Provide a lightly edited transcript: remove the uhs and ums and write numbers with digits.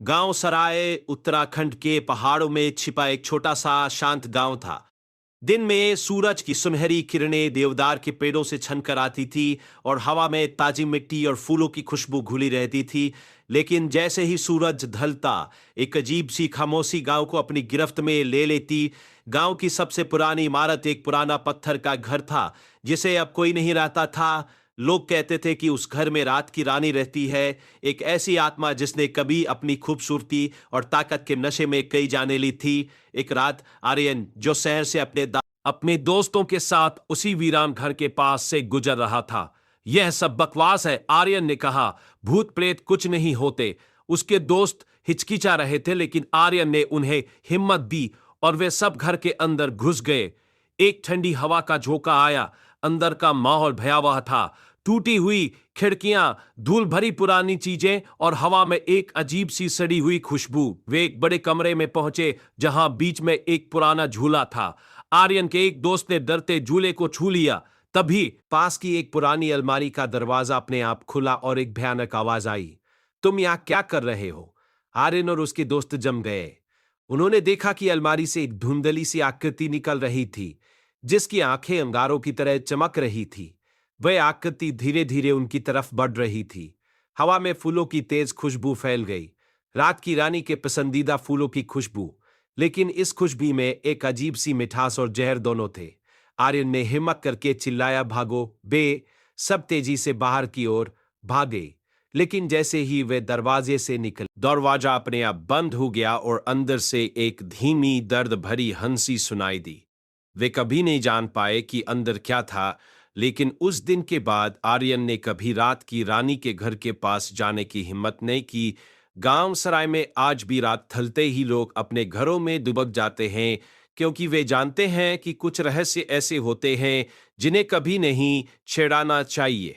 गांव सराय उत्तराखंड के पहाड़ों में छिपा एक छोटा सा शांत गांव था। दिन में सूरज की सुनहरी किरणें देवदार के पेड़ों से छनकर आती थी और हवा में ताजी मिट्टी और फूलों की खुशबू घुली रहती थी। लेकिन जैसे ही सूरज ढलता, एक अजीब सी खामोशी गांव को अपनी गिरफ्त में ले लेती। गांव की सबसे पुरानी इमारत एक पुराना पत्थर का घर था, जिसे अब कोई नहीं रहता था। लोग कहते थे कि उस घर में रात की रानी रहती है, एक ऐसी आत्मा जिसने कभी अपनी खूबसूरती और ताकत के नशे में कई जाने ली थी। एक रात आर्यन, जो शहर से अपने दोस्तों के साथ उसी वीरान घर के पास से गुजर रहा था। यह सब बकवास है, आर्यन ने कहा। भूत प्रेत कुछ नहीं होते। उसके दोस्त हिचकिचा रहे थे, लेकिन आर्यन ने उन्हें हिम्मत दी और वे सब घर के अंदर घुस गए। एक ठंडी हवा का झोंका आया। अंदर का माहौल भयावह था। टूटी हुई खिड़कियां, धूल भरी पुरानी चीजें और हवा में एक अजीब सी सड़ी हुई खुशबू। वे एक बड़े कमरे में पहुंचे जहां बीच में एक पुराना झूला था। आर्यन के एक दोस्त ने डरते झूले को छू लिया। तभी पास की एक पुरानी अलमारी का दरवाजा अपने आप खुला और एक भयानक आवाज आई, तुम यहां क्या कर रहे हो? आर्यन और उसके दोस्त जम गए। उन्होंने देखा कि अलमारी से एक धुंधली सी आकृति निकल रही थी, जिसकी आंखें अंगारों की तरह चमक रही थी। वह आकृति धीरे धीरे उनकी तरफ बढ़ रही थी। हवा में फूलों की तेज खुशबू फैल गई, रात की रानी के पसंदीदा फूलों की खुशबू। लेकिन इस खुशबू में एक अजीब सी मिठास और जहर दोनों थे। आर्यन ने हिम्मत करके चिल्लाया, भागो बे! सब तेजी से बाहर की ओर भागे। लेकिन जैसे ही वे दरवाजे से निकले, दरवाजा अपने आप बंद हो गया और अंदर से एक धीमी दर्द भरी हंसी सुनाई दी। वे कभी नहीं जान पाए कि अंदर क्या था, लेकिन उस दिन के बाद आर्यन ने कभी रात की रानी के घर के पास जाने की हिम्मत नहीं की। गांव सराय में आज भी रात ढलते ही लोग अपने घरों में दुबक जाते हैं, क्योंकि वे जानते हैं कि कुछ रहस्य ऐसे होते हैं जिन्हें कभी नहीं छेड़ाना चाहिए।